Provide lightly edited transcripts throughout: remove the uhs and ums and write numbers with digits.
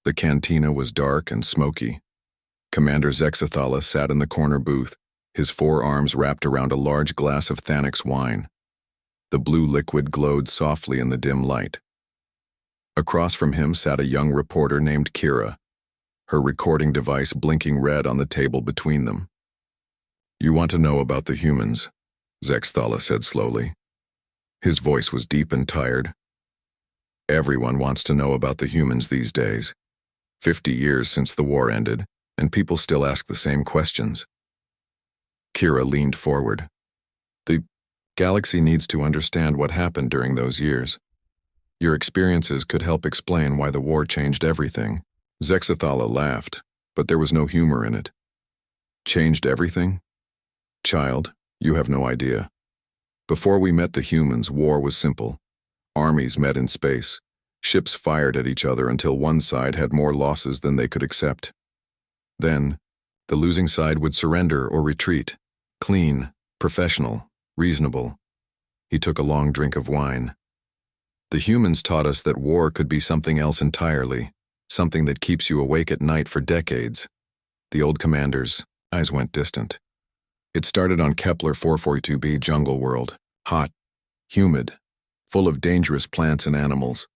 The cantina was dark and smoky. Commander Zexathala sat in the corner booth, his forearms wrapped around a large glass of Thanix wine. The blue liquid glowed softly in the dim light. Across from him sat a young reporter named Kira, her recording device blinking red on the table between them. "You want to know about the humans," Zexathala said slowly. His voice was deep and tired. "Everyone wants to know about the humans these days. 50 years since the war ended, and people still ask the same questions." Kira leaned forward. "The galaxy needs to understand what happened during those years. Your experiences could help explain why the war changed everything." Zexathala laughed, but there was no humor in it. "Changed everything? Child, you have no idea. Before we met the humans, war was simple. Armies met in space. Ships fired at each other until one side had more losses than they could accept. Then, the losing side would surrender or retreat. Clean, professional, reasonable." He took a long drink of wine. "The humans taught us that war could be something else entirely, something that keeps you awake at night for decades." The old commander's eyes went distant. "It started on Kepler 442b jungle world, hot, humid, full of dangerous plants and animals.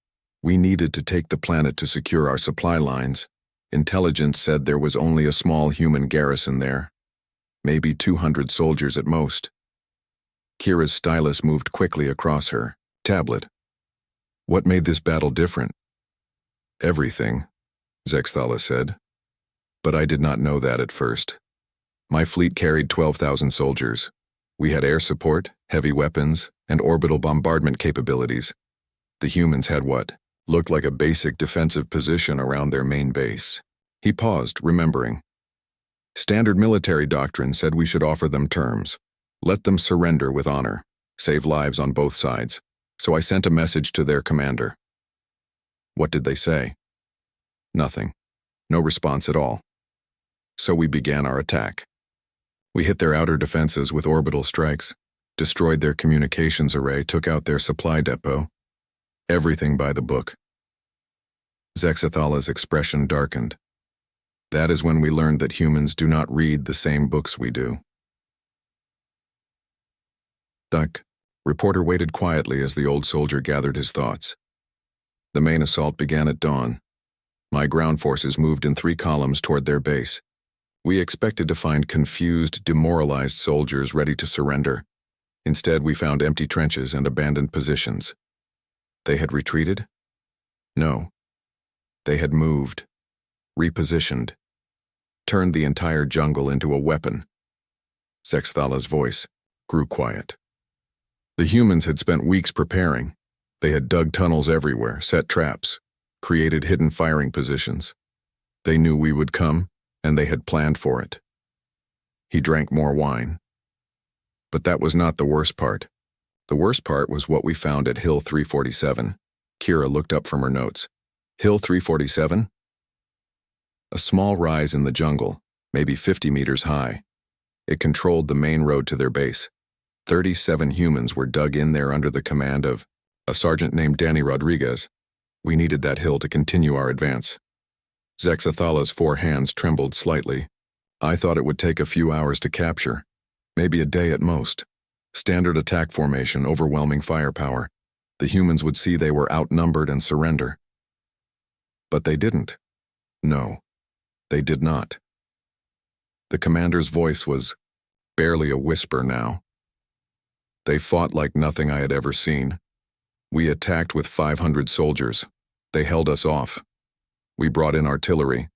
We needed to take the planet to secure our supply lines. Intelligence said there was only a small human garrison there, maybe 200 soldiers at most." Kira's stylus moved quickly across her tablet. "What made this battle different?" "Everything," Zexathala said. "But I did not know that at first. My fleet carried 12,000 soldiers. We had air support, heavy weapons, and orbital bombardment capabilities. The humans had what looked like a basic defensive position around their main base." He paused, remembering. "Standard military doctrine said we should offer them terms. Let them surrender with honor, save lives on both sides. So I sent a message to their commander." "What did they say?" "Nothing. No response at all. So we began our attack. We hit their outer defenses with orbital strikes, destroyed their communications array, took out their supply depot. Everything by the book." Zexathala's expression darkened. "That is when we learned that humans do not read the same books we do." The reporter waited quietly as the old soldier gathered his thoughts. "The main assault began at dawn. My ground forces moved in 3 columns toward their base. We expected to find confused, demoralized soldiers ready to surrender. Instead, we found empty trenches and abandoned positions." "They had retreated?" "No. They had moved, repositioned, turned the entire jungle into a weapon." Zexathala's voice grew quiet. "The humans had spent weeks preparing. They had dug tunnels everywhere, set traps, created hidden firing positions. They knew we would come, and they had planned for it." He drank more wine. "But that was not the worst part. The worst part was what we found at Hill 347. Kira looked up from her notes. "Hill 347? A small rise in the jungle, maybe 50 meters high. It controlled the main road to their base. 37 humans were dug in there under the command of a sergeant named Danny Rodriguez. We needed that hill to continue our advance." Zexathala's 4 hands trembled slightly. "I thought it would take a few hours to capture, maybe a day at most. Standard attack formation, overwhelming firepower. The humans would see they were outnumbered and surrender. But they didn't. No, they did not." The commander's voice was barely a whisper now. "They fought like nothing I had ever seen. We attacked with 500 soldiers. They held us off. We brought in artillery.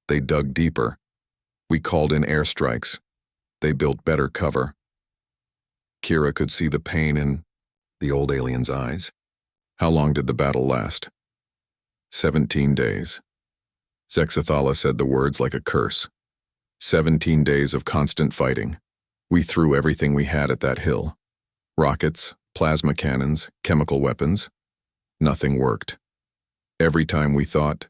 They dug deeper. We called in airstrikes. They built better cover." Kira could see the pain in the old alien's eyes. "How long did the battle last?" 17 days. Zexathala said the words like a curse. 17 days of constant fighting. We threw everything we had at that hill. Rockets, plasma cannons, chemical weapons. Nothing worked. Every time we thought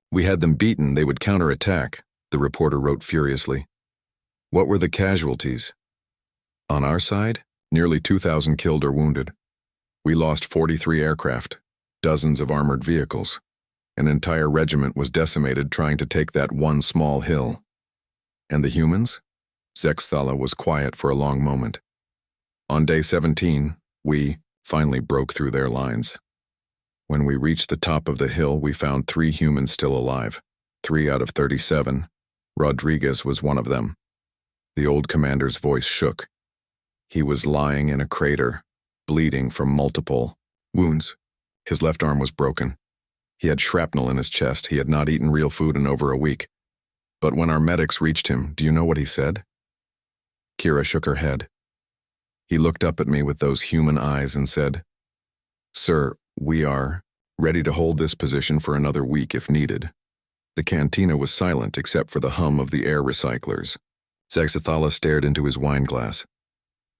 we had them beaten, they would counterattack," the reporter wrote furiously. "What were the casualties?" "On our side, nearly 2,000 killed or wounded. We lost 43 aircraft, dozens of armored vehicles. An entire regiment was decimated trying to take that one small hill. And the humans? Zexthala was quiet for a long moment. On day 17, we finally broke through their lines. When we reached the top of the hill, we found 3 humans still alive. 3 out of 37. Rodriguez was one of them. The old commander's voice shook. He was lying in a crater, bleeding from multiple wounds. His left arm was broken. He had shrapnel in his chest. He had not eaten real food in over a week. But when our medics reached him, do you know what he said? Kira shook her head. He looked up at me with those human eyes and said, "Sir, we are ready to hold this position for another week if needed." The cantina was silent except for the hum of the air recyclers. Zexthala stared into his wine glass.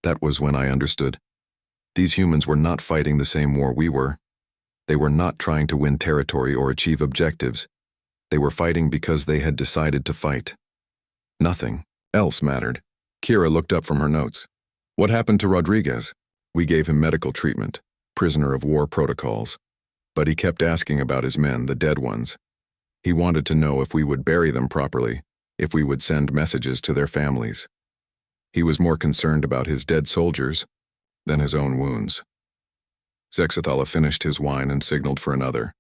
That was when I understood. These humans were not fighting the same war we were. They were not trying to win territory or achieve objectives. They were fighting because they had decided to fight. Nothing else mattered. Kira looked up from her notes. What happened to Rodriguez? We gave him medical treatment, prisoner of war protocols. But he kept asking about his men, the dead ones. He wanted to know if we would bury them properly, if we would send messages to their families. He was more concerned about his dead soldiers than his own wounds. Zexthala finished his wine and signaled for another.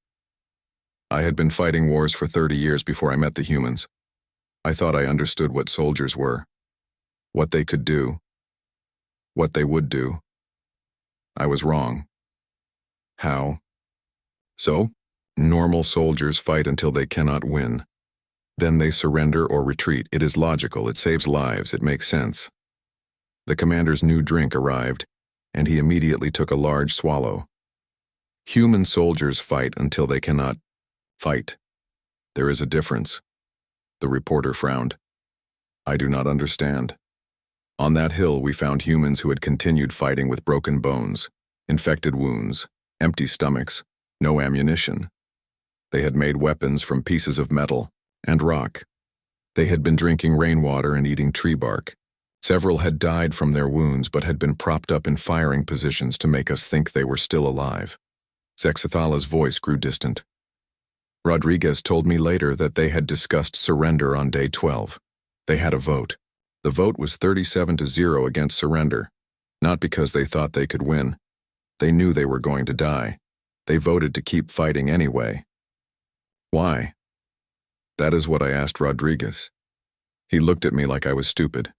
I had been fighting wars for 30 years before I met the humans. I thought I understood what soldiers were, what they could do, what they would do. I was wrong. How? So, normal soldiers fight until they cannot win. Then they surrender or retreat. It is logical, it saves lives, it makes sense. The commander's new drink arrived, and he immediately took a large swallow. Human soldiers fight until they cannot fight. There is a difference. The reporter frowned. I do not understand. On that hill we found humans who had continued fighting with broken bones, infected wounds, empty stomachs, no ammunition. They had made weapons from pieces of metal and rock. They had been drinking rainwater and eating tree bark. Several had died from their wounds but had been propped up in firing positions to make us think they were still alive. Zexthala's voice grew distant. Rodriguez told me later that they had discussed surrender on day 12. They had a vote. The vote was 37-0 against surrender, not because they thought they could win. They knew they were going to die. They voted to keep fighting anyway. Why? That is what I asked Rodriguez. He looked at me like I was stupid.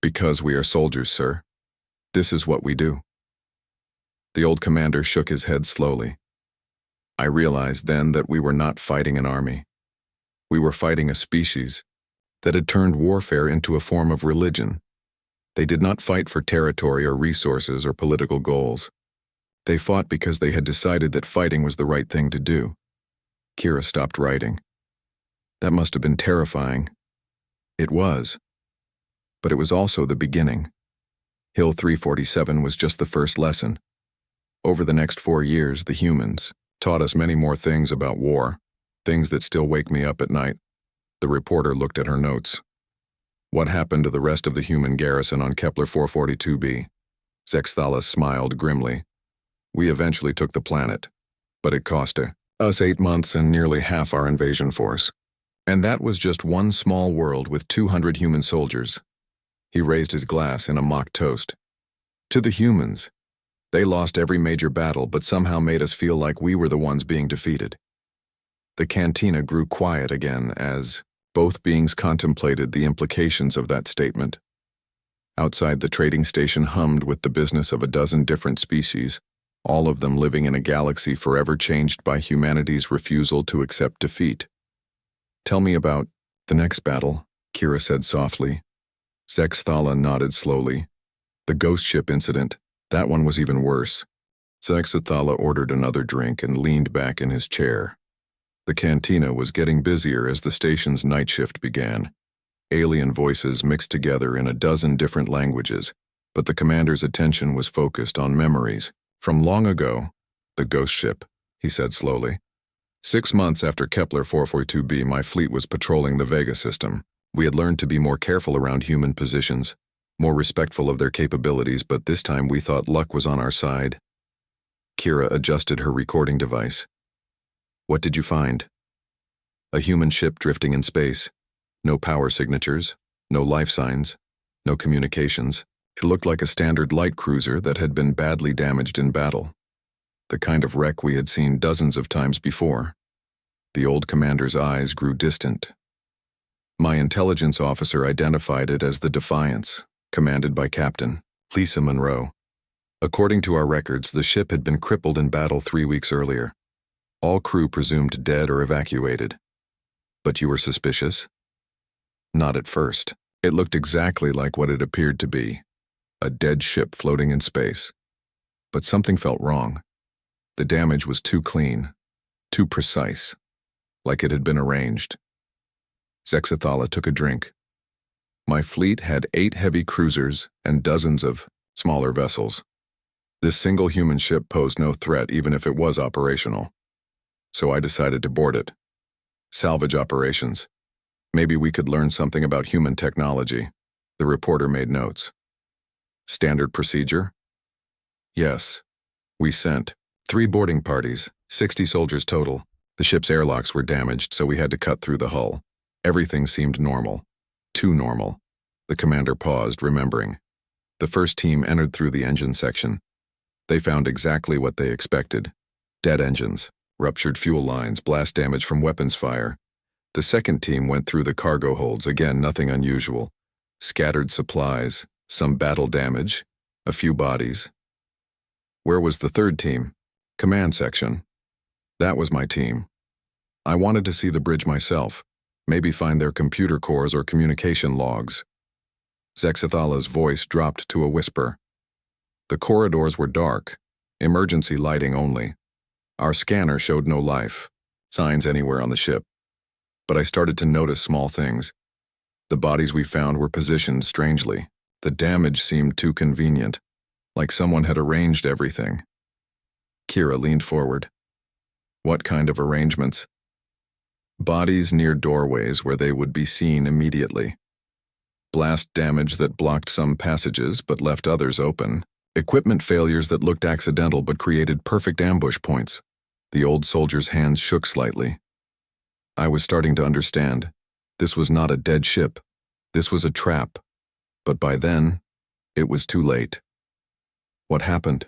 Because we are soldiers, sir. This is what we do. The old commander shook his head slowly. I realized then that we were not fighting an army. We were fighting a species that had turned warfare into a form of religion. They did not fight for territory or resources or political goals. They fought because they had decided that fighting was the right thing to do. Kira stopped writing. That must have been terrifying. It was. But it was also the beginning. Hill 347 was just the first lesson. Over the next 4 years, the humans taught us many more things about war, things that still wake me up at night. The reporter looked at her notes. What happened to the rest of the human garrison on Kepler 442b? Zexthala smiled grimly. We eventually took the planet, but it cost us 8 months and nearly half our invasion force. And that was just one small world with 200 human soldiers. He raised his glass in a mock toast. To the humans. They lost every major battle but somehow made us feel like we were the ones being defeated. The cantina grew quiet again as both beings contemplated the implications of that statement. Outside, the trading station hummed with the business of a dozen different species, all of them living in a galaxy forever changed by humanity's refusal to accept defeat. Tell me about the next battle, Kira said softly. Zexthala nodded slowly. The ghost ship incident, that one was even worse. Zexthala ordered another drink and leaned back in his chair. The cantina was getting busier as the station's night shift began. Alien voices mixed together in a dozen different languages, but the commander's attention was focused on memories. From long ago, the ghost ship, he said slowly. 6 months after Kepler 442b, my fleet was patrolling the Vega system. We had learned to be more careful around human positions, more respectful of their capabilities, but this time we thought luck was on our side. Kira adjusted her recording device. What did you find? A human ship drifting in space. No power signatures, no life signs, no communications. It looked like a standard light cruiser that had been badly damaged in battle. The kind of wreck we had seen dozens of times before. The old commander's eyes grew distant. My intelligence officer identified it as the Defiance, commanded by Captain Lisa Monroe. According to our records, the ship had been crippled in battle 3 weeks earlier. All crew presumed dead or evacuated. But you were suspicious? Not at first. It looked exactly like what it appeared to be, a dead ship floating in space. But something felt wrong. The damage was too clean, too precise, like it had been arranged. Zexathala took a drink. My fleet had 8 heavy cruisers and dozens of smaller vessels. This single human ship posed no threat even if it was operational. So I decided to board it. Salvage operations. Maybe we could learn something about human technology. The reporter made notes. Standard procedure? Yes. We sent 3 boarding parties, 60 soldiers total. The ship's airlocks were damaged, so we had to cut through the hull. Everything seemed normal. Too normal. The commander paused, remembering. The first team entered through the engine section. They found exactly what they expected. Dead engines, ruptured fuel lines, blast damage from weapons fire. The second team went through the cargo holds, again nothing unusual. Scattered supplies, some battle damage, a few bodies. Where was the third team? Command section. That was my team. I wanted to see the bridge myself, maybe find their computer cores or communication logs. Zexathala's voice dropped to a whisper. The corridors were dark, emergency lighting only. Our scanner showed no life, signs anywhere on the ship. But I started to notice small things. The bodies we found were positioned strangely. The damage seemed too convenient, like someone had arranged everything. Kira leaned forward. What kind of arrangements? Bodies near doorways where they would be seen immediately. Blast damage that blocked some passages but left others open. Equipment failures that looked accidental but created perfect ambush points. The old soldier's hands shook slightly. I was starting to understand. This was not a dead ship. This was a trap. But by then, it was too late. What happened?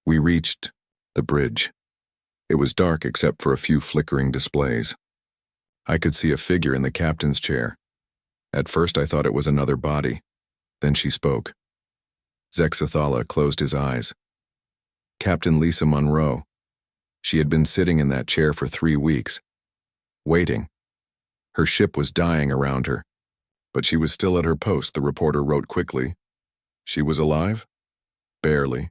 We reached the bridge. It was dark except for a few flickering displays. I could see a figure in the captain's chair. At first I thought it was another body. Then she spoke. Zexathala closed his eyes. Captain Lisa Monroe. She had been sitting in that chair for 3 weeks, waiting. Her ship was dying around her, but she was still at her post, the reporter wrote quickly. She was alive? Barely.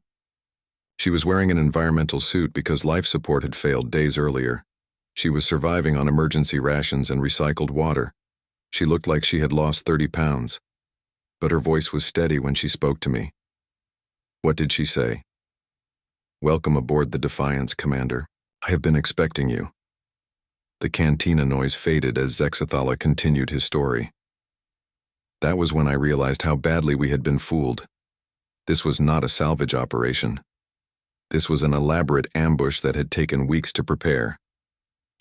She was wearing an environmental suit because life support had failed days earlier. She was surviving on emergency rations and recycled water. She looked like she had lost 30 pounds, but her voice was steady when she spoke to me. What did she say? Welcome aboard the Defiance, Commander. I have been expecting you. The cantina noise faded as Zexathala continued his story. That was when I realized how badly we had been fooled. This was not a salvage operation. This was an elaborate ambush that had taken weeks to prepare.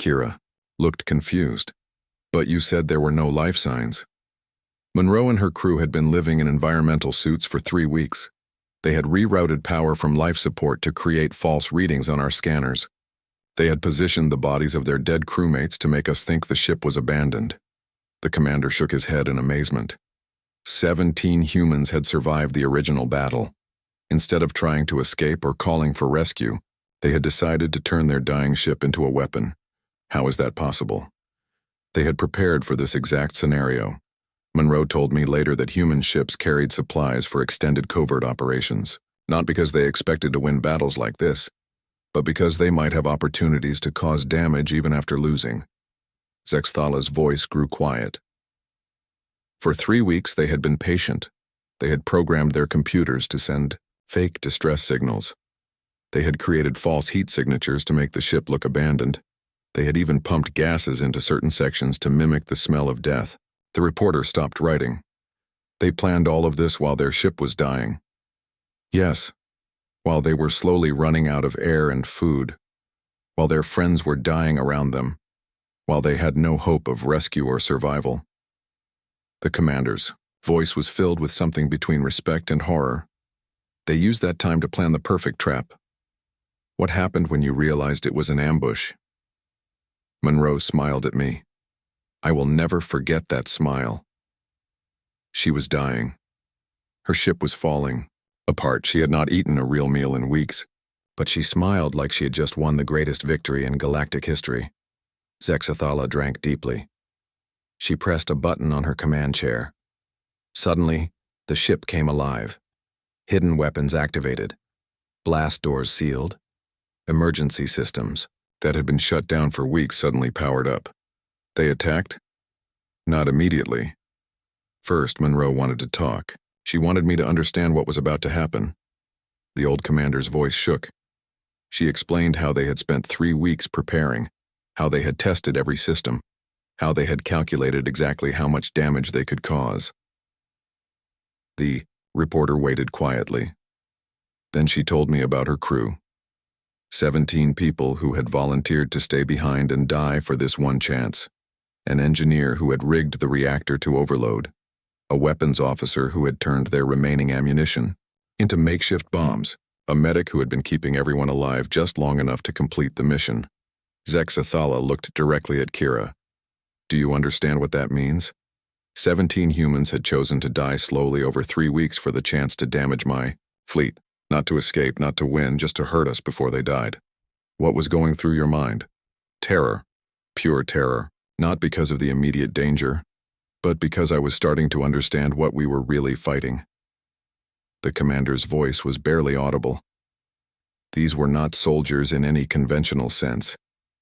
Kira looked confused. But you said there were no life signs. Monroe and her crew had been living in environmental suits for 3 weeks. They had rerouted power from life support to create false readings on our scanners. They had positioned the bodies of their dead crewmates to make us think the ship was abandoned. The commander shook his head in amazement. 17 humans had survived the original battle. Instead of trying to escape or calling for rescue, they had decided to turn their dying ship into a weapon. How is that possible? They had prepared for this exact scenario. Monroe told me later that human ships carried supplies for extended covert operations, not because they expected to win battles like this, but because they might have opportunities to cause damage even after losing. Zexthala's voice grew quiet. For 3 weeks they had been patient. They had programmed their computers to send fake distress signals. They had created false heat signatures to make the ship look abandoned. They had even pumped gases into certain sections to mimic the smell of death. The reporter stopped writing. They planned all of this while their ship was dying. Yes, while they were slowly running out of air and food, while their friends were dying around them, while they had no hope of rescue or survival. The commander's voice was filled with something between respect and horror. They used that time to plan the perfect trap. What happened when you realized it was an ambush? Monroe smiled at me. I will never forget that smile. She was dying. Her ship was falling apart. She had not eaten a real meal in weeks, but she smiled like she had just won the greatest victory in galactic history. Zexathala drank deeply. She pressed a button on her command chair. Suddenly, the ship came alive. Hidden weapons activated. Blast doors sealed. Emergency systems that had been shut down for weeks suddenly powered up. They attacked? Not immediately. First, Monroe wanted to talk. She wanted me to understand what was about to happen. The old commander's voice shook. She explained how they had spent 3 weeks preparing, how they had tested every system, how they had calculated exactly how much damage they could cause. The reporter waited quietly. Then she told me about her crew. 17 people who had volunteered to stay behind and die for this one chance. An engineer who had rigged the reactor to overload. A weapons officer who had turned their remaining ammunition into makeshift bombs. A medic who had been keeping everyone alive just long enough to complete the mission. Zexathala looked directly at Kira. Do you understand what that means? 17 humans had chosen to die slowly over 3 weeks for the chance to damage my fleet. Not to escape, not to win, just to hurt us before they died. What was going through your mind? Terror. Pure terror. Not because of the immediate danger, but because I was starting to understand what we were really fighting. The commander's voice was barely audible. These were not soldiers in any conventional sense.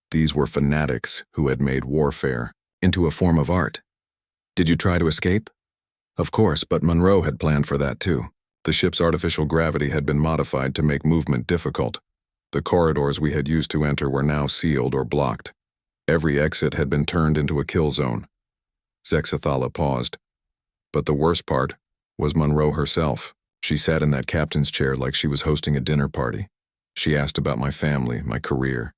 These were fanatics who had made warfare into a form of art. Did you try to escape? Of course, but Monroe had planned for that too. The ship's artificial gravity had been modified to make movement difficult. The corridors we had used to enter were now sealed or blocked. Every exit had been turned into a kill zone. Zexathala paused. But the worst part was Monroe herself. She sat in that captain's chair like she was hosting a dinner party. She asked about my family, my career,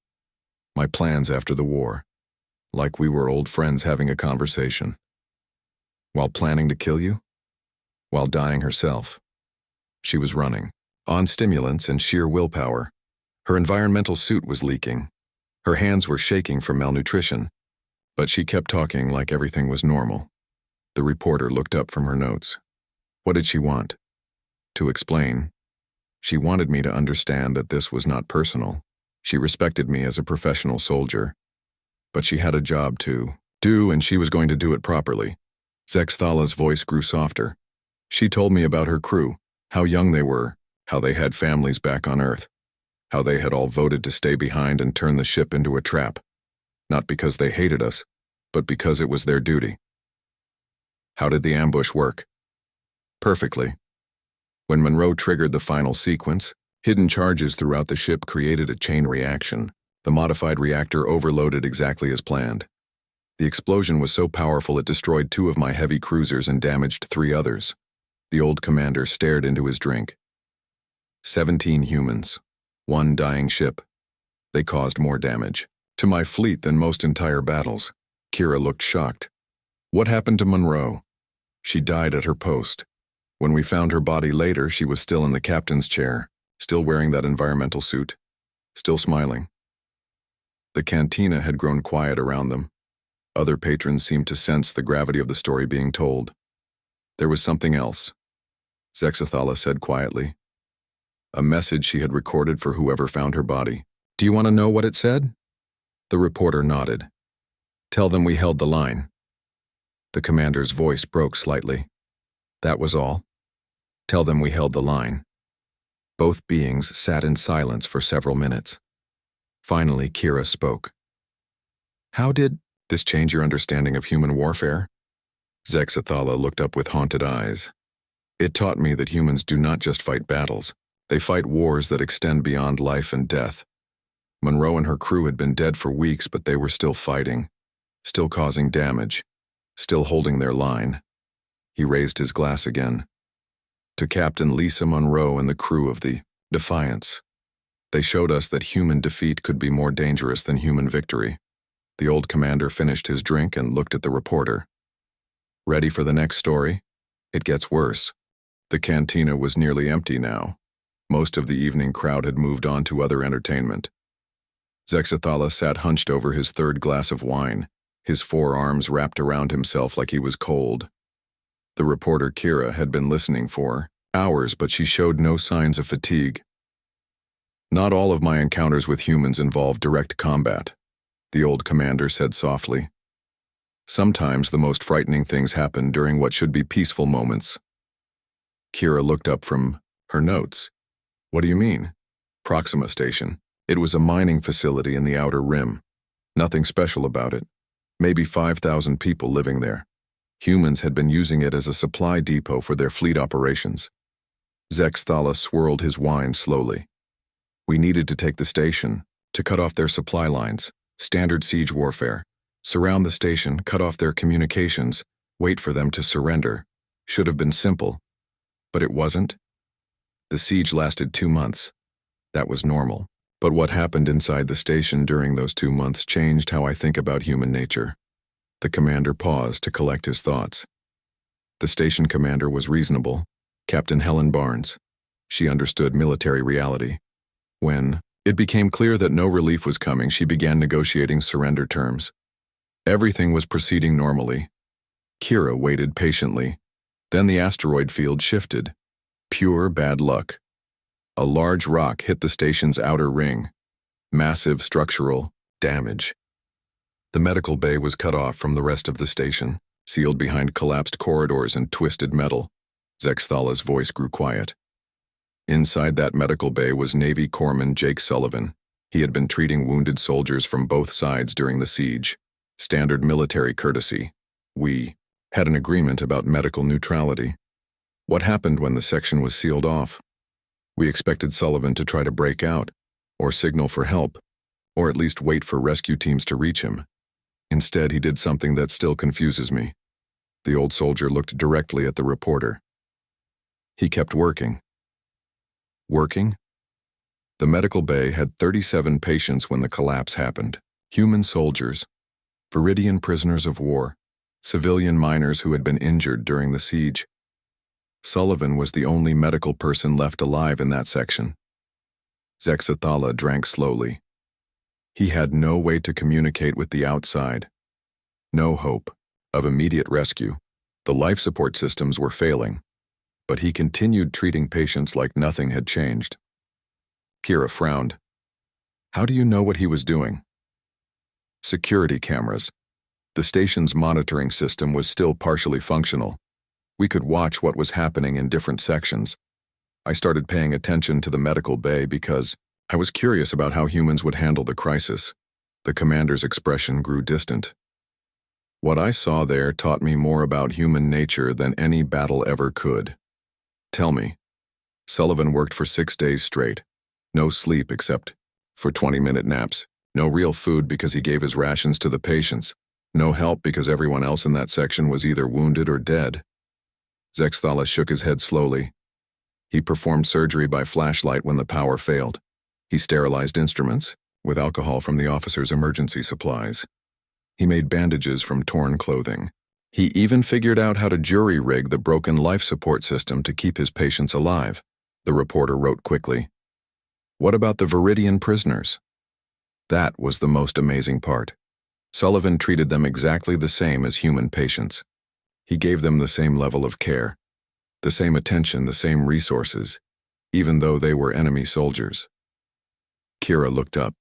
my plans after the war, like we were old friends having a conversation. While planning to kill you? While dying herself. She was running, on stimulants and sheer willpower. Her environmental suit was leaking. Her hands were shaking from malnutrition, but she kept talking like everything was normal. The reporter looked up from her notes. What did she want? To explain. She wanted me to understand that this was not personal. She respected me as a professional soldier. But she had a job to do, and she was going to do it properly. Zexthala's voice grew softer. She told me about her crew, how young they were, how they had families back on Earth, how they had all voted to stay behind and turn the ship into a trap, not because they hated us, but because it was their duty. How did the ambush work? Perfectly. When Monroe triggered the final sequence, hidden charges throughout the ship created a chain reaction. The modified reactor overloaded exactly as planned. The explosion was so powerful it destroyed 2 of my heavy cruisers and damaged 3 others. The old commander stared into his drink. 17 humans, 1 dying ship. They caused more damage to my fleet than most entire battles. Kira looked shocked. What happened to Monroe? She died at her post. When we found her body later, she was still in the captain's chair, still wearing that environmental suit, still smiling. The cantina had grown quiet around them. Other patrons seemed to sense the gravity of the story being told. There was something else. Zexathala said quietly. A message she had recorded for whoever found her body. Do you want to know what it said? The reporter nodded. Tell them we held the line. The commander's voice broke slightly. That was all. Tell them we held the line. Both beings sat in silence for several minutes. Finally, Kira spoke. How did this change your understanding of human warfare? Zexathala looked up with haunted eyes. It taught me that humans do not just fight battles. They fight wars that extend beyond life and death. Monroe and her crew had been dead for weeks, but they were still fighting, still causing damage, still holding their line. He raised his glass again. To Captain Lisa Monroe and the crew of the Defiance. They showed us that human defeat could be more dangerous than human victory. The old commander finished his drink and looked at the reporter. Ready for the next story? It gets worse. The cantina was nearly empty now. Most of the evening crowd had moved on to other entertainment. Zexathala sat hunched over his third glass of wine, his forearms wrapped around himself like he was cold. The reporter Kira had been listening for hours, but she showed no signs of fatigue. Not all of my encounters with humans involved direct combat, the old commander said softly. Sometimes the most frightening things happen during what should be peaceful moments. Kira looked up from her notes. What do you mean? Proxima Station. It was a mining facility in the outer rim. Nothing special about it. Maybe 5,000 people living there. Humans had been using it as a supply depot for their fleet operations. Zexathala swirled his wine slowly. We needed to take the station, to cut off their supply lines, standard siege warfare, surround the station, cut off their communications, wait for them to surrender. Should have been simple. But it wasn't. The siege lasted 2 months. That was normal. But what happened inside the station during those 2 months changed how I think about human nature. The commander paused to collect his thoughts. The station commander was reasonable, Captain Helen Barnes. She understood military reality. When it became clear that no relief was coming, she began negotiating surrender terms. Everything was proceeding normally. Kira waited patiently. Then the asteroid field shifted. Pure bad luck. A large rock hit the station's outer ring. Massive structural damage. The medical bay was cut off from the rest of the station, sealed behind collapsed corridors and twisted metal. Zexathala's voice grew quiet. Inside that medical bay was Navy Corpsman Jake Sullivan. He had been treating wounded soldiers from both sides during the siege. Standard military courtesy. We had an agreement about medical neutrality. What happened when the section was sealed off? We expected Sullivan to try to break out, or signal for help, or at least wait for rescue teams to reach him. Instead, he did something that still confuses me. The old soldier looked directly at the reporter. He kept working. Working? The medical bay had 37 patients when the collapse happened. Human soldiers, Viridian prisoners of war, civilian miners who had been injured during the siege. Sullivan was the only medical person left alive in that section. Zexathala drank slowly. He had no way to communicate with the outside. No hope of immediate rescue. The life support systems were failing, but he continued treating patients like nothing had changed. Kira frowned. How do you know what he was doing? Security cameras. The station's monitoring system was still partially functional. We could watch what was happening in different sections. I started paying attention to the medical bay because I was curious about how humans would handle the crisis. The commander's expression grew distant. What I saw there taught me more about human nature than any battle ever could. Tell me. Sullivan worked for 6 days straight. No sleep except for 20-minute naps. No real food because he gave his rations to the patients. No help because everyone else in that section was either wounded or dead. Zexathala shook his head slowly. He performed surgery by flashlight when the power failed. He sterilized instruments, with alcohol from the officer's emergency supplies. He made bandages from torn clothing. He even figured out how to jury-rig the broken life support system to keep his patients alive, the reporter wrote quickly. What about the Viridian prisoners? That was the most amazing part. Sullivan treated them exactly the same as human patients. He gave them the same level of care, the same attention, the same resources, even though they were enemy soldiers. Kira looked up.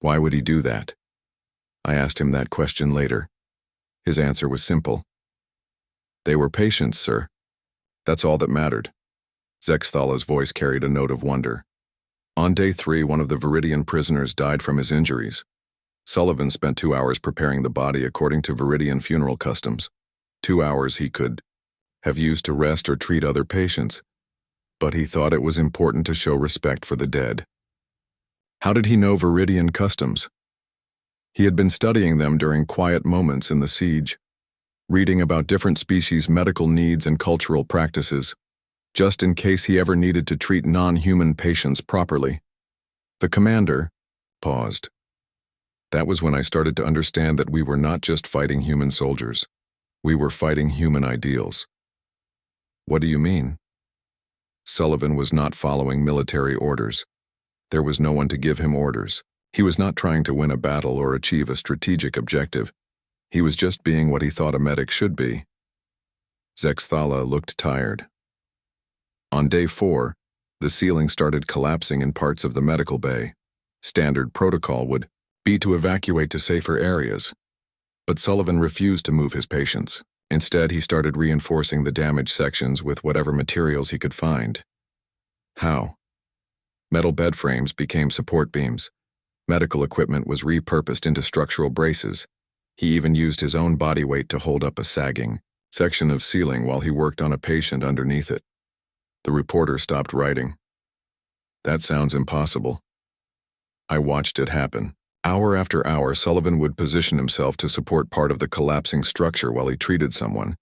Why would he do that? I asked him that question later. His answer was simple. They were patients, sir. That's all that mattered. Zexathala's voice carried a note of wonder. On day 3, one of the Viridian prisoners died from his injuries. Sullivan spent 2 hours preparing the body according to Viridian funeral customs. 2 hours he could have used to rest or treat other patients, but he thought it was important to show respect for the dead. How did he know Viridian customs? He had been studying them during quiet moments in the siege, reading about different species' medical needs and cultural practices. just in case he ever needed to treat non-human patients properly. The commander paused. That was when I started to understand that we were not just fighting human soldiers. We were fighting human ideals. What do you mean? Sullivan was not following military orders. There was no one to give him orders. He was not trying to win a battle or achieve a strategic objective. He was just being what he thought a medic should be. Zexthala looked tired. On day 4, the ceiling started collapsing in parts of the medical bay. Standard protocol would be to evacuate to safer areas. But Sullivan refused to move his patients. Instead, he started reinforcing the damaged sections with whatever materials he could find. How? Metal bed frames became support beams. Medical equipment was repurposed into structural braces. He even used his own body weight to hold up a sagging section of ceiling while he worked on a patient underneath it. The reporter stopped writing. That sounds impossible. I watched it happen. Hour after hour, Sullivan would position himself to support part of the collapsing structure while he treated someone.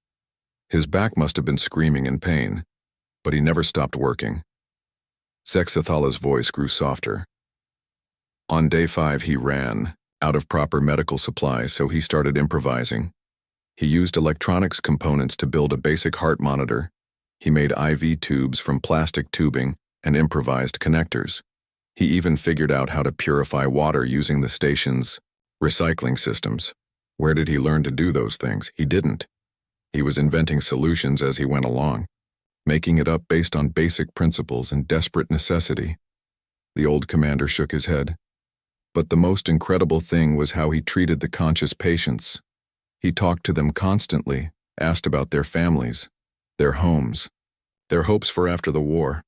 His back must have been screaming in pain, but he never stopped working. Zexathala's voice grew softer. On day 5, he ran out of proper medical supplies, so he started improvising. He used electronics components to build a basic heart monitor. He made IV tubes from plastic tubing and improvised connectors. He even figured out how to purify water using the station's recycling systems. Where did he learn to do those things? He didn't. He was inventing solutions as he went along, making it up based on basic principles and desperate necessity. The old commander shook his head. But the most incredible thing was how he treated the conscious patients. He talked to them constantly, asked about their families, their homes, their hopes for after the war.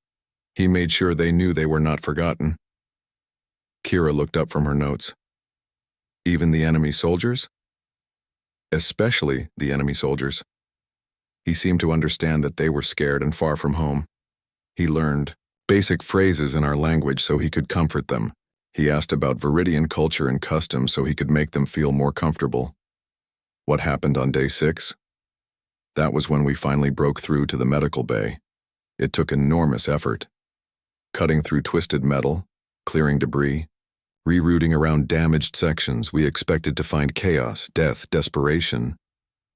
He made sure they knew they were not forgotten. Kira looked up from her notes. Even the enemy soldiers? Especially the enemy soldiers. He seemed to understand that they were scared and far from home. He learned basic phrases in our language so he could comfort them. He asked about Viridian culture and customs so he could make them feel more comfortable. What happened on day 6? That was when we finally broke through to the medical bay. It took enormous effort. Cutting through twisted metal, clearing debris, rerouting around damaged sections, we expected to find chaos, death, desperation.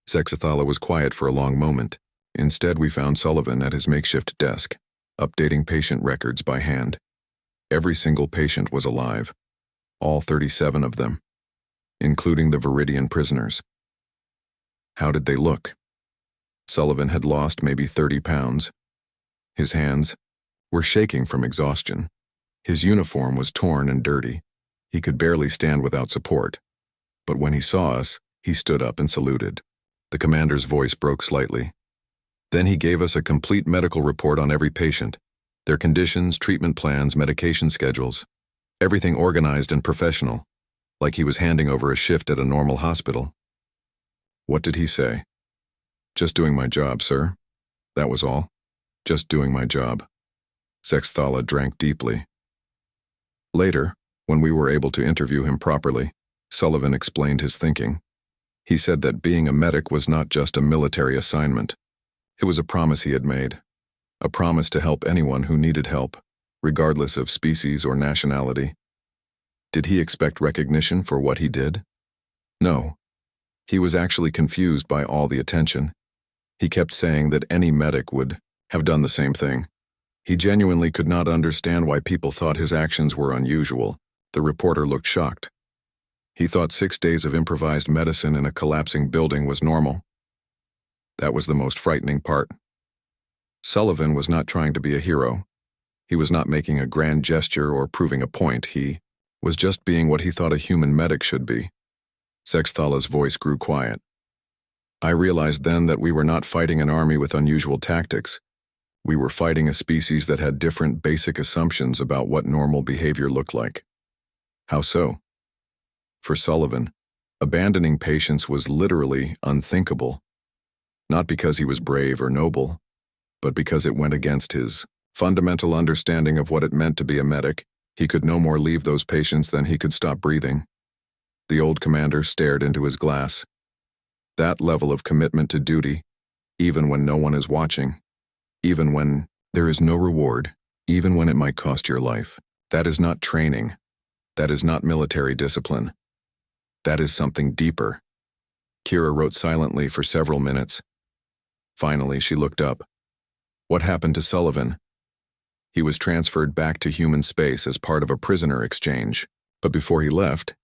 Zexathala was quiet for a long moment. Instead, we found Sullivan at his makeshift desk, updating patient records by hand. Every single patient was alive, all 37 of them, including the Viridian prisoners. How did they look? Sullivan had lost maybe 30 pounds. His hands were shaking from exhaustion. His uniform was torn and dirty. He could barely stand without support. But when he saw us, he stood up and saluted. The commander's voice broke slightly. Then he gave us a complete medical report on every patient, their conditions, treatment plans, medication schedules, everything organized and professional, like he was handing over a shift at a normal hospital. What did he say? Just doing my job, sir. That was all. Just doing my job. Zexthala drank deeply. Later, when we were able to interview him properly, Sullivan explained his thinking. He said that being a medic was not just a military assignment. It was a promise he had made. A promise to help anyone who needed help, regardless of species or nationality. Did he expect recognition for what he did? No. He was actually confused by all the attention. He kept saying that any medic would have done the same thing. He genuinely could not understand why people thought his actions were unusual. The reporter looked shocked. He thought 6 days of improvised medicine in a collapsing building was normal. That was the most frightening part. Sullivan was not trying to be a hero. He was not making a grand gesture or proving a point. He was just being what he thought a human medic should be. Zexthala's voice grew quiet. I realized then that we were not fighting an army with unusual tactics. We were fighting a species that had different basic assumptions about what normal behavior looked like. How so? For Sullivan, abandoning patients was literally unthinkable. Not because he was brave or noble, but because it went against his fundamental understanding of what it meant to be a medic. He could no more leave those patients than he could stop breathing. The old commander stared into his glass. That level of commitment to duty, even when no one is watching, even when There is no reward, even when it might cost your life. That is not training. That is not military discipline. That is something deeper. Kira wrote silently for several minutes. Finally, she looked up. What happened to Sullivan? He was transferred back to human space as part of a prisoner exchange. But before he left,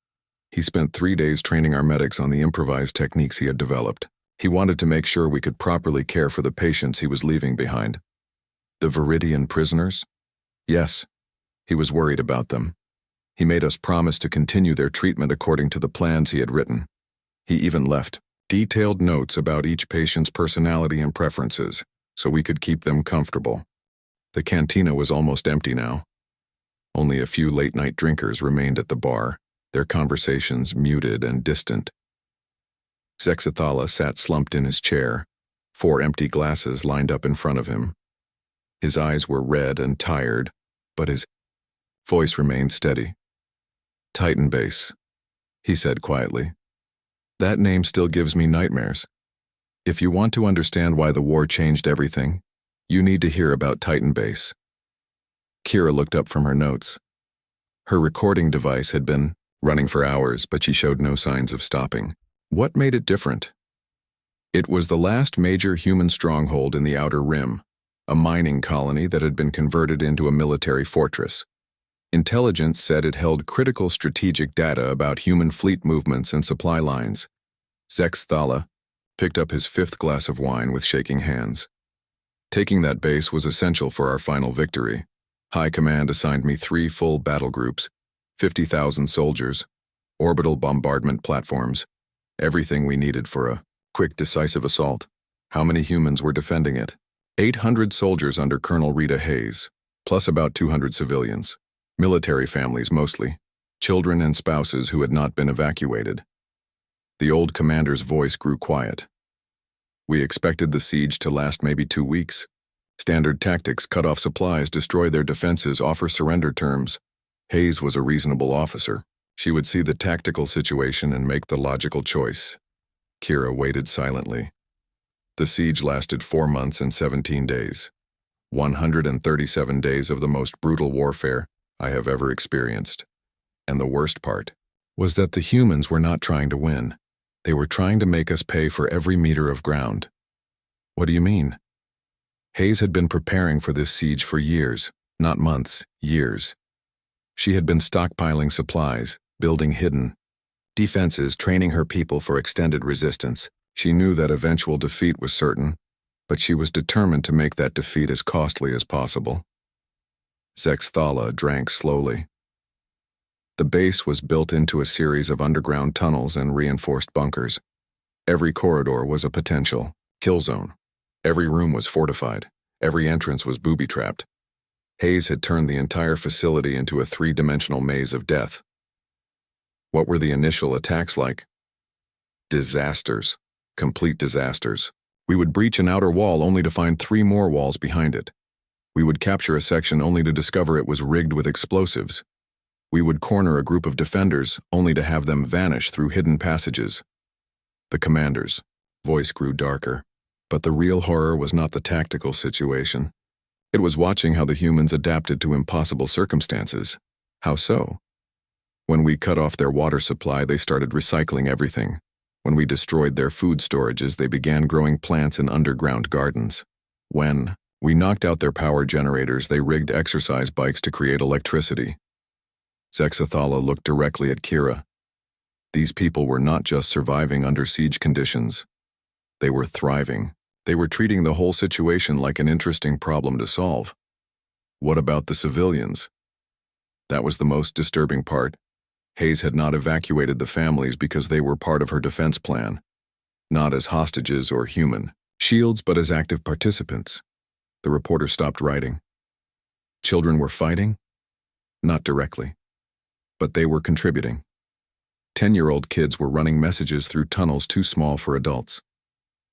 he spent 3 days training our medics on the improvised techniques he had developed. He wanted to make sure we could properly care for the patients he was leaving behind. The Viridian prisoners? Yes. He was worried about them. He made us promise to continue their treatment according to the plans he had written. He even left detailed notes about each patient's personality and preferences, so we could keep them comfortable. The cantina was almost empty now. Only a few late-night drinkers remained at the bar, their conversations muted and distant. Zexathala sat slumped in his chair, 4 empty glasses lined up in front of him. His eyes were red and tired, but his voice remained steady. Titan Base, he said quietly. That name still gives me nightmares. If you want to understand why the war changed everything, you need to hear about Titan Base. Kira looked up from her notes. Her recording device had been running for hours, but she showed no signs of stopping. What made it different? It was the last major human stronghold in the Outer Rim, a mining colony that had been converted into a military fortress. Intelligence said it held critical strategic data about human fleet movements and supply lines. Zexathala picked up his 5th glass of wine with shaking hands. Taking that base was essential for our final victory. High Command assigned me 3 full battle groups, 50,000 soldiers, orbital bombardment platforms, everything we needed for a quick, decisive assault. How many humans were defending it? 800 soldiers under Colonel Rita Hayes, plus about 200 civilians. Military families mostly, children and spouses who had not been evacuated. The old commander's voice grew quiet. We expected the siege to last maybe 2 weeks. Standard tactics: cut off supplies, destroy their defenses, offer surrender terms. Hayes was a reasonable officer. She would see the tactical situation and make the logical choice. Kira waited silently. The siege lasted 4 months and 17 days. 137 days of the most brutal warfare I have ever experienced. And the worst part was that the humans were not trying to win. They were trying to make us pay for every meter of ground. What do you mean? Hayes had been preparing for this siege for years, not months, years. She had been stockpiling supplies, building hidden defenses, training her people for extended resistance. She knew that eventual defeat was certain, but she was determined to make that defeat as costly as possible. Zexathala drank slowly. The base was built into a series of underground tunnels and reinforced bunkers. Every corridor was a potential kill zone. Every room was fortified. Every entrance was booby-trapped. Hayes had turned the entire facility into a 3-dimensional maze of death. What were the initial attacks like? Disasters. Complete disasters. We would breach an outer wall only to find 3 more walls behind it. We would capture a section only to discover it was rigged with explosives. We would corner a group of defenders only to have them vanish through hidden passages. The commander's voice grew darker, but the real horror was not the tactical situation. It was watching how the humans adapted to impossible circumstances. How so? When we cut off their water supply, they started recycling everything. When we destroyed their food storages, they began growing plants in underground gardens. When we knocked out their power generators, they rigged exercise bikes to create electricity. Zexathala looked directly at Kira. These people were not just surviving under siege conditions. They were thriving. They were treating the whole situation like an interesting problem to solve. What about the civilians? That was the most disturbing part. Hayes had not evacuated the families because they were part of her defense plan. Not as hostages or human shields, but as active participants. The reporter stopped writing. Children were fighting? Not directly. But they were contributing. 10-year-old kids were running messages through tunnels too small for adults.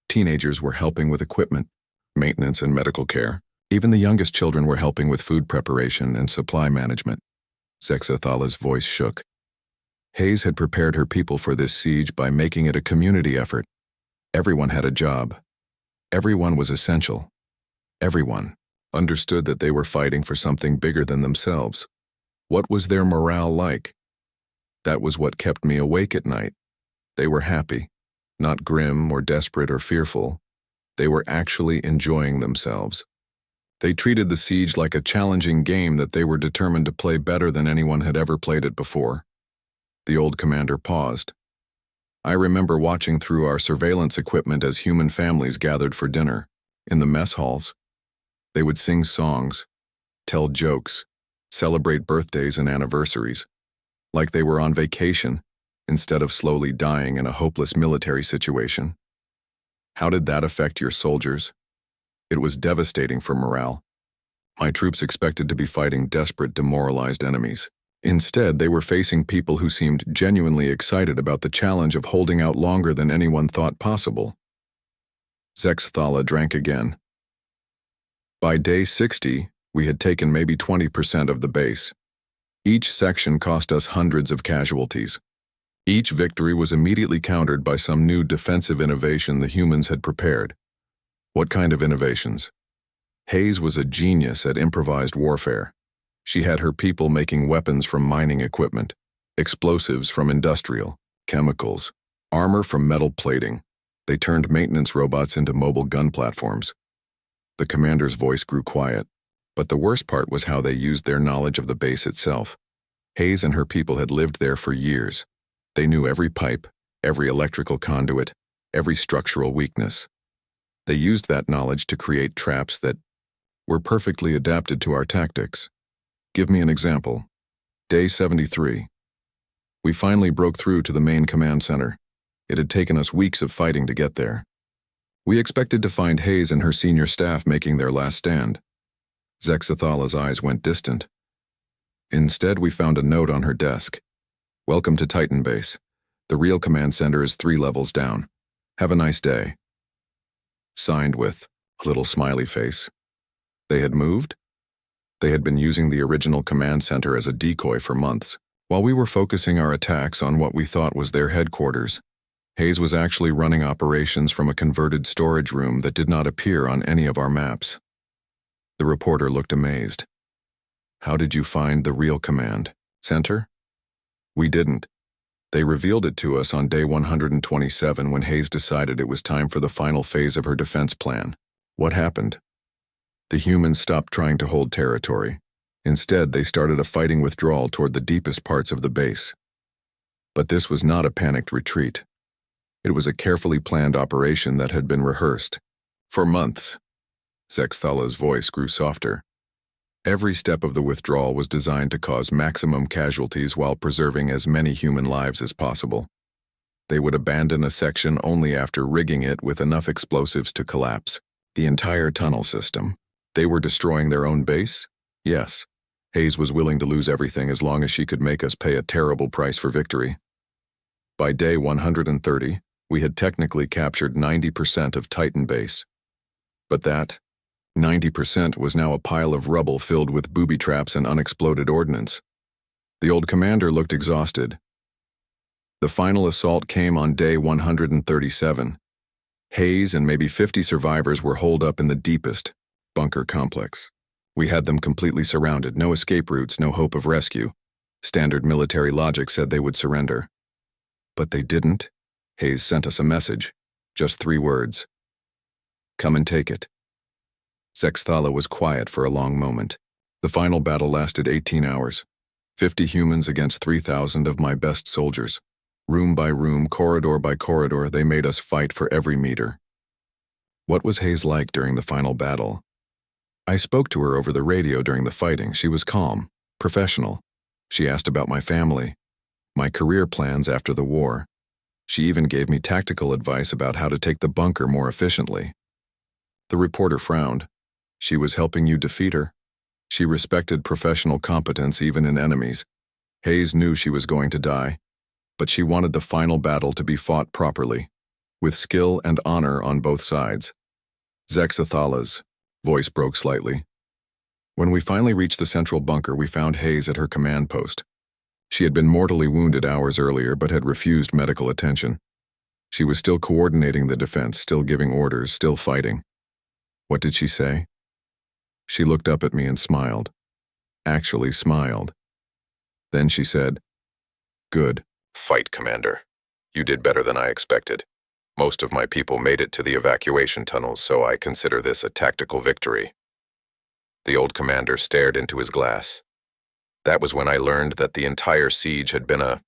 Teenagers were helping with equipment, maintenance, and medical care. Even the youngest children were helping with food preparation and supply management. Zexathala's voice shook. Hayes had prepared her people for this siege by making it a community effort. Everyone had a job. Everyone was essential. Everyone, understood that they were fighting for something bigger than themselves. What was their morale like? That was what kept me awake at night. They were happy, not grim or desperate or fearful. They were actually enjoying themselves. They treated the siege like a challenging game that they were determined to play better than anyone had ever played it before. The old commander paused. I remember watching through our surveillance equipment as human families gathered for dinner. In the mess halls, they would sing songs, tell jokes, celebrate birthdays and anniversaries, like they were on vacation instead of slowly dying in a hopeless military situation. How did that affect your soldiers? It was devastating for morale. My troops expected to be fighting desperate, demoralized enemies. Instead, they were facing people who seemed genuinely excited about the challenge of holding out longer than anyone thought possible. Zexthala drank again. By day 60, we had taken maybe 20% of the base. Each section cost us hundreds of casualties. Each victory was immediately countered by some new defensive innovation the humans had prepared. What kind of innovations? Hayes was a genius at improvised warfare. She had her people making weapons from mining equipment, explosives from industrial, chemicals, armor from metal plating. They turned maintenance robots into mobile gun platforms. The commander's voice grew quiet, but the worst part was how they used their knowledge of the base itself. Hayes and her people had lived there for years. They knew every pipe, every electrical conduit, every structural weakness. They used that knowledge to create traps that were perfectly adapted to our tactics. Give me an example. Day 73. We finally broke through to the main command center. It had taken us weeks of fighting to get there. We expected to find Hayes and her senior staff making their last stand. Zexathala's eyes went distant. Instead, we found a note on her desk. Welcome to Titan Base. The real command center is 3 levels down. Have a nice day. Signed with a little smiley face. They had moved? They had been using the original command center as a decoy for months, while we were focusing our attacks on what we thought was their headquarters. Hayes was actually running operations from a converted storage room that did not appear on any of our maps. The reporter looked amazed. How did you find the real command center? We didn't. They revealed it to us on day 127 when Hayes decided it was time for the final phase of her defense plan. What happened? The humans stopped trying to hold territory. Instead, they started a fighting withdrawal toward the deepest parts of the base. But this was not a panicked retreat. It was a carefully planned operation that had been rehearsed. For months. Zexthala's voice grew softer. Every step of the withdrawal was designed to cause maximum casualties while preserving as many human lives as possible. They would abandon a section only after rigging it with enough explosives to collapse the entire tunnel system. They were destroying their own base? Yes. Hayes was willing to lose everything as long as she could make us pay a terrible price for victory. By day 130, we had technically captured 90% of Titan Base. But that 90% was now a pile of rubble filled with booby traps and unexploded ordnance. The old commander looked exhausted. The final assault came on day 137. Hayes and maybe 50 survivors were holed up in the deepest bunker complex. We had them completely surrounded, no escape routes, no hope of rescue. Standard military logic said they would surrender. But they didn't. Hayes sent us a message. Just 3 words. Come and take it. Zexthala was quiet for a long moment. The final battle lasted 18 hours. 50 humans against 3,000 of my best soldiers. Room by room, corridor by corridor, they made us fight for every meter. What was Hayes like during the final battle? I spoke to her over the radio during the fighting. She was calm, professional. She asked about my family, my career plans after the war. She even gave me tactical advice about how to take the bunker more efficiently. The reporter frowned. She was helping you defeat her. She respected professional competence even in enemies. Hayes knew she was going to die, but she wanted the final battle to be fought properly, with skill and honor on both sides. Zexathala's voice broke slightly. When we finally reached the central bunker, we found Hayes at her command post. She had been mortally wounded hours earlier but had refused medical attention. She was still coordinating the defense, still giving orders, still fighting. What did she say? She looked up at me and smiled. Actually smiled. Then she said, "Good. Fight, Commander. You did better than I expected. Most of my people made it to the evacuation tunnels, so I consider this a tactical victory." The old commander stared into his glass. That was when I learned that the entire siege had been a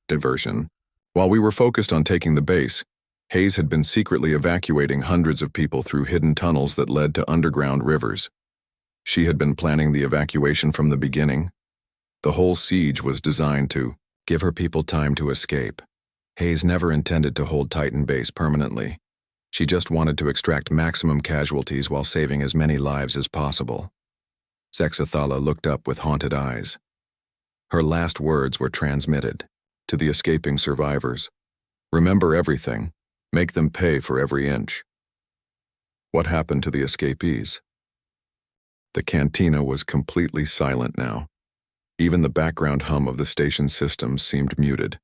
diversion. While we were focused on taking the base, Hayes had been secretly evacuating hundreds of people through hidden tunnels that led to underground rivers. She had been planning the evacuation from the beginning. The whole siege was designed to give her people time to escape. Hayes never intended to hold Titan Base permanently. She just wanted to extract maximum casualties while saving as many lives as possible. Zexathala looked up with haunted eyes. Her last words were transmitted to the escaping survivors. Remember everything. Make them pay for every inch. What happened to the escapees? The cantina was completely silent now. Even the background hum of the station's systems seemed muted.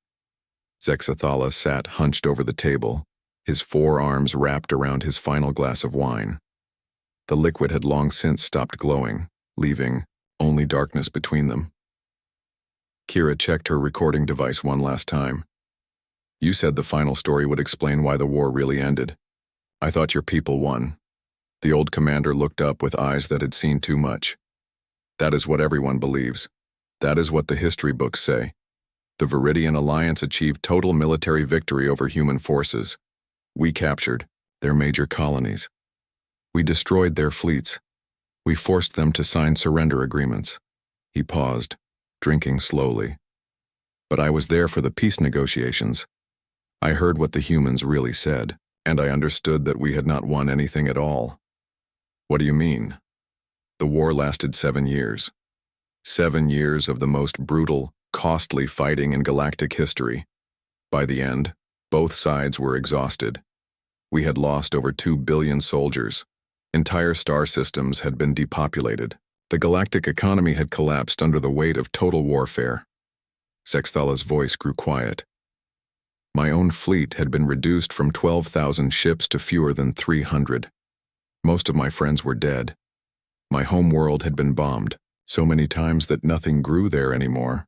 Zexathala sat hunched over the table, his forearms wrapped around his final glass of wine. The liquid had long since stopped glowing, leaving only darkness between them. Kira checked her recording device one last time. "You said the final story would explain why the war really ended. I thought your people won." The old commander looked up with eyes that had seen too much. "That is what everyone believes. That is what the history books say. The Viridian Alliance achieved total military victory over human forces. We captured their major colonies. We destroyed their fleets. We forced them to sign surrender agreements." He paused, drinking slowly. "But I was there for the peace negotiations. I heard what the humans really said, and I understood that we had not won anything at all." "What do you mean?" "The war lasted 7 years. 7 years of the most brutal, costly fighting in galactic history. By the end, both sides were exhausted. We had lost over 2 billion soldiers. Entire star systems had been depopulated. The galactic economy had collapsed under the weight of total warfare." Zexthala's voice grew quiet. "My own fleet had been reduced from 12,000 ships to fewer than 300. Most of my friends were dead. My home world had been bombed so many times that nothing grew there anymore."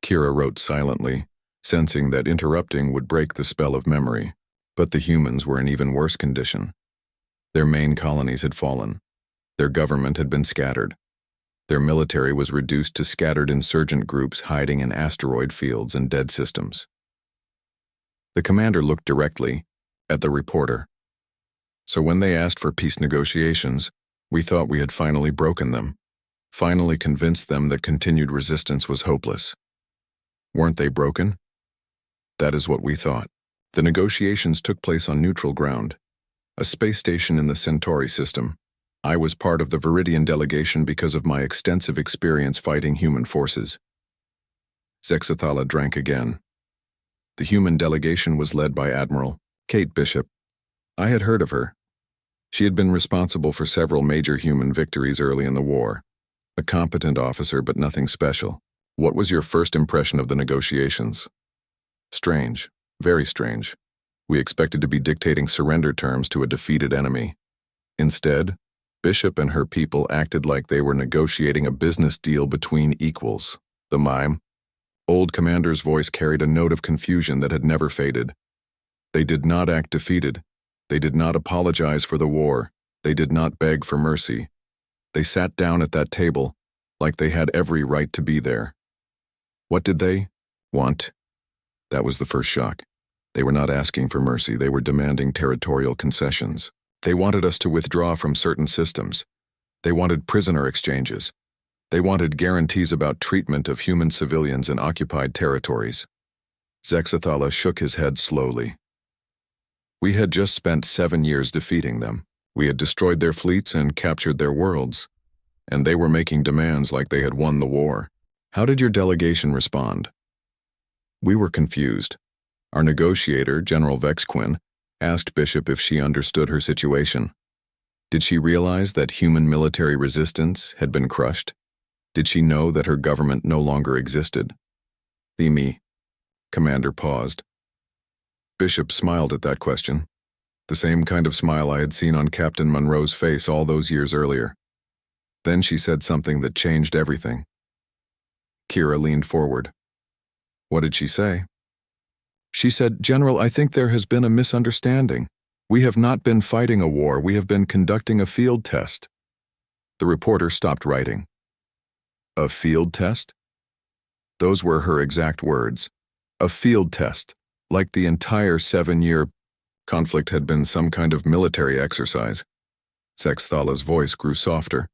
Kira wrote silently, sensing that interrupting would break the spell of memory. But the humans were in even worse condition. Their main colonies had fallen. Their government had been scattered. Their military was reduced to scattered insurgent groups hiding in asteroid fields and dead systems. The commander looked directly at the reporter. "So when they asked for peace negotiations, we thought we had finally broken them, finally convinced them that continued resistance was hopeless. Weren't they broken?" "That is what we thought. The negotiations took place on neutral ground, a space station in the Centauri system. I was part of the Viridian delegation because of my extensive experience fighting human forces." Zexathala drank again. "The human delegation was led by Admiral Kate Bishop. I had heard of her. She had been responsible for several major human victories early in the war. A competent officer, but nothing special. What was your first impression of the negotiations?" "Strange. Very strange. We expected to be dictating surrender terms to a defeated enemy. Instead, Bishop and her people acted like they were negotiating a business deal between equals." The mime. Old commander's voice carried a note of confusion that had never faded. "They did not act defeated. They did not apologize for the war. They did not beg for mercy. They sat down at that table like they had every right to be there. What did they want?" That was the first shock. They were not asking for mercy, they were demanding territorial concessions. They wanted us to withdraw from certain systems. They wanted prisoner exchanges. They wanted guarantees about treatment of human civilians in occupied territories. Zexathala shook his head slowly. "We had just spent 7 years defeating them. We had destroyed their fleets and captured their worlds. And they were making demands like they had won the war. How did your delegation respond?" "We were confused. Our negotiator, General Vexquin, asked Bishop if she understood her situation. Did she realize that human military resistance had been crushed? Did she know that her government no longer existed?" "Themi." Commander paused. Bishop smiled at that question. The same kind of smile I had seen on Captain Monroe's face all those years earlier. Then she said something that changed everything. Kira leaned forward. What did she say? She said, General, I think there has been a misunderstanding. We have not been fighting a war, we have been conducting a field test. The reporter stopped writing. A field test? Those were her exact words. A field test, like the entire 7-year conflict had been some kind of military exercise. Sexthala's voice grew softer.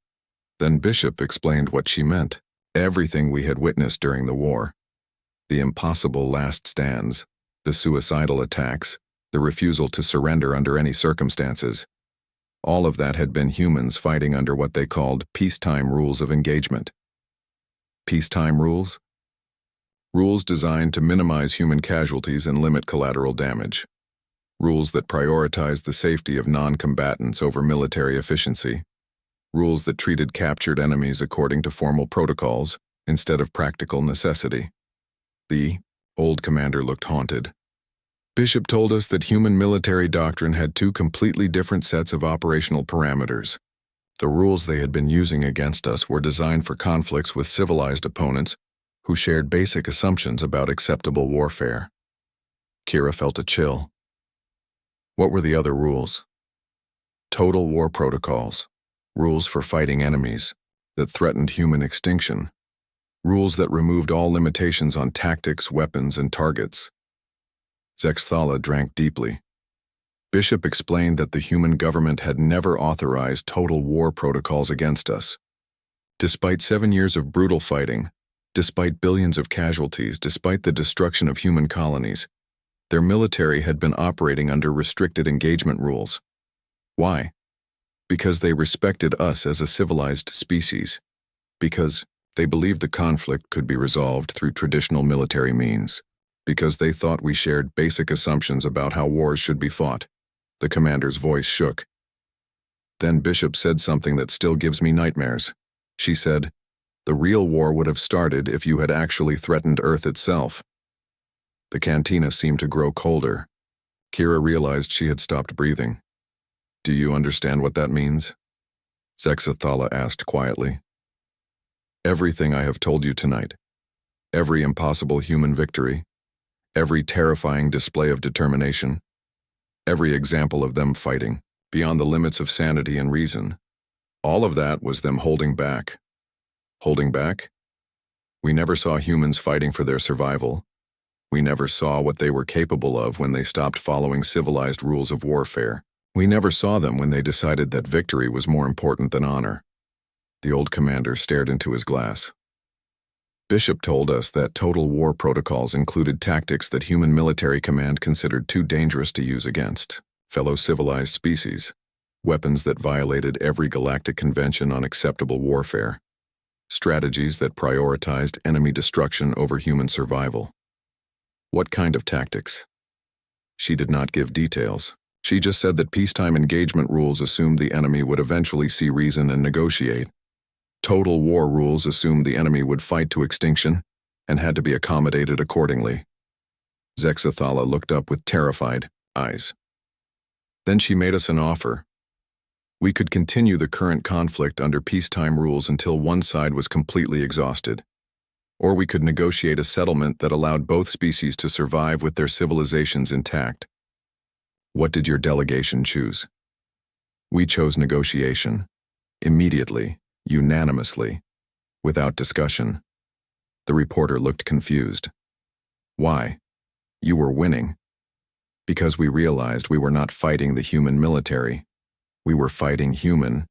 Then Bishop explained what she meant. Everything we had witnessed during the war. The impossible last stands, the suicidal attacks, the refusal to surrender under any circumstances. All of that had been humans fighting under what they called peacetime rules of engagement. Peacetime rules? Rules designed to minimize human casualties and limit collateral damage. Rules that prioritize the safety of non-combatants over military efficiency. Rules that treated captured enemies according to formal protocols instead of practical necessity. The old commander looked haunted. Bishop told us that human military doctrine had 2 completely different sets of operational parameters. The rules they had been using against us were designed for conflicts with civilized opponents who shared basic assumptions about acceptable warfare. Kira felt a chill. What were the other rules? Total war protocols. Rules for fighting enemies that threatened human extinction. Rules that removed all limitations on tactics, weapons, and targets. Sexthala drank deeply. Bishop explained that the human government had never authorized total war protocols against us. Despite 7 years of brutal fighting, despite billions of casualties, despite the destruction of human colonies, their military had been operating under restricted engagement rules. Why? Because they respected us as a civilized species. Because they believed the conflict could be resolved through traditional military means. Because they thought we shared basic assumptions about how wars should be fought. The commander's voice shook. Then Bishop said something that still gives me nightmares. She said, the real war would have started if you had actually threatened Earth itself. The cantina seemed to grow colder. Kira realized she had stopped breathing. Do you understand what that means? Sexthala asked quietly. Everything I have told you tonight. Every impossible human victory. Every terrifying display of determination. Every example of them fighting, beyond the limits of sanity and reason. All of that was them holding back. Holding back? We never saw humans fighting for their survival. We never saw what they were capable of when they stopped following civilized rules of warfare. We never saw them when they decided that victory was more important than honor. The old commander stared into his glass. Bishop told us that total war protocols included tactics that human military command considered too dangerous to use against fellow civilized species, weapons that violated every galactic convention on acceptable warfare, strategies that prioritized enemy destruction over human survival. What kind of tactics? She did not give details. She just said that peacetime engagement rules assumed the enemy would eventually see reason and negotiate. Total war rules assumed the enemy would fight to extinction and had to be accommodated accordingly. Sexthala looked up with terrified eyes. Then she made us an offer. We could continue the current conflict under peacetime rules until one side was completely exhausted. Or we could negotiate a settlement that allowed both species to survive with their civilizations intact. What did your delegation choose? We chose negotiation. Immediately, unanimously, without discussion. The reporter looked confused. Why? You were winning. Because we realized we were not fighting the human military. We were fighting human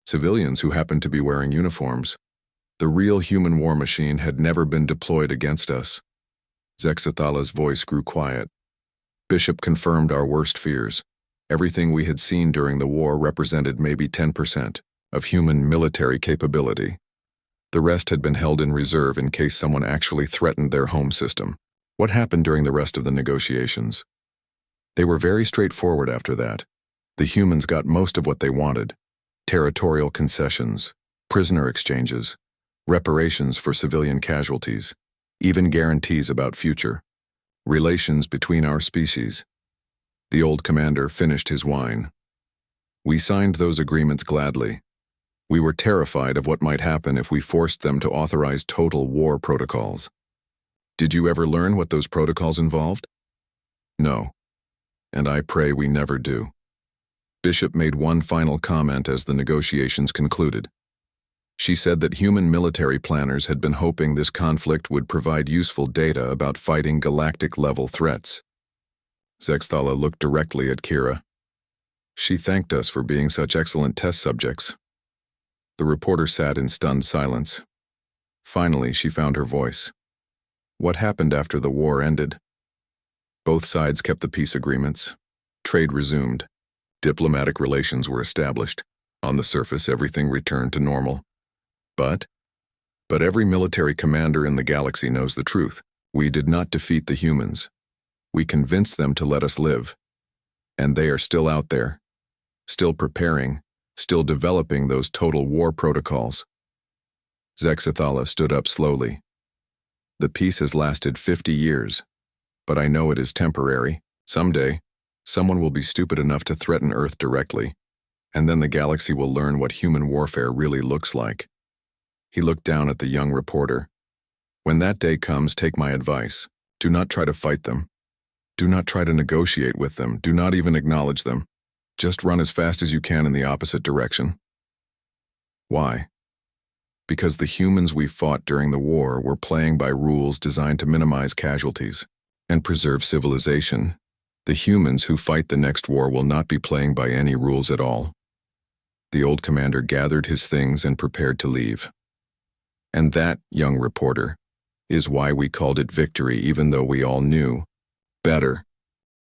civilians who happened to be wearing uniforms. The real human war machine had never been deployed against us. Sexthala's voice grew quiet. Bishop confirmed our worst fears. Everything we had seen during the war represented maybe 10% of human military capability. The rest had been held in reserve in case someone actually threatened their home system. What happened during the rest of the negotiations? They were very straightforward after that. The humans got most of what they wanted. Territorial concessions, prisoner exchanges, reparations for civilian casualties, even guarantees about future relations between our species. The old commander finished his wine. We signed those agreements gladly. We were terrified of what might happen if we forced them to authorize total war protocols. Did you ever learn what those protocols involved? No. And I pray we never do. Bishop made one final comment as the negotiations concluded. She said that human military planners had been hoping this conflict would provide useful data about fighting galactic-level threats. Zexthala looked directly at Kira. She thanked us for being such excellent test subjects. The reporter sat in stunned silence. Finally, she found her voice. What happened after the war ended? Both sides kept the peace agreements. Trade resumed. Diplomatic relations were established. On the surface, everything returned to normal. But every military commander in the galaxy knows the truth. We did not defeat the humans. We convinced them to let us live. And they are still out there, still preparing, still developing those total war protocols. Zexthala stood up slowly. The peace has lasted 50 years, but I know it is temporary. Someday, someone will be stupid enough to threaten Earth directly, and then the galaxy will learn what human warfare really looks like. He looked down at the young reporter. When that day comes, take my advice. Do not try to fight them. Do not try to negotiate with them. Do not even acknowledge them. Just run as fast as you can in the opposite direction. Why? Because the humans we fought during the war were playing by rules designed to minimize casualties and preserve civilization. The humans who fight the next war will not be playing by any rules at all. The old commander gathered his things and prepared to leave. And that, young reporter, is why we called it victory, even though we all knew better.